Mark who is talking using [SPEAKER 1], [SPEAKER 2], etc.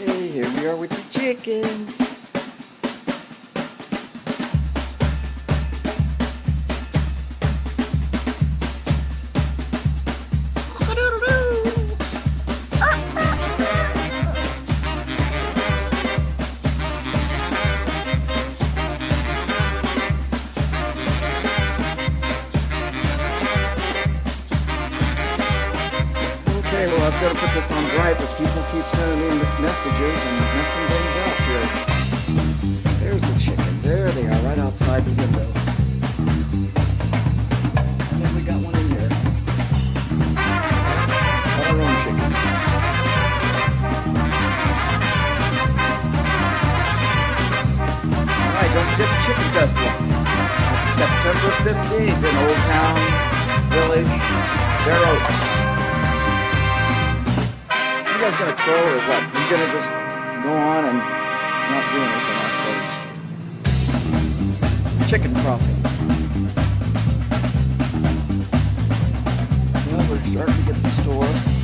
[SPEAKER 1] Hey, here we are with the chickens. Okay, well, I was going to put this on bright, but people keep sending me messages and messing things up here. There's the chickens. There they are, right outside the window. And then we got one in here. Got our own chickens. All right, don't forget the Chicken Festival. It's September 15th in Old Town Village, Fair Oaks. You guys gonna troll or what? You gonna just go on and not do anything, I suppose? Chicken crossing. Well, we're starting to get the store.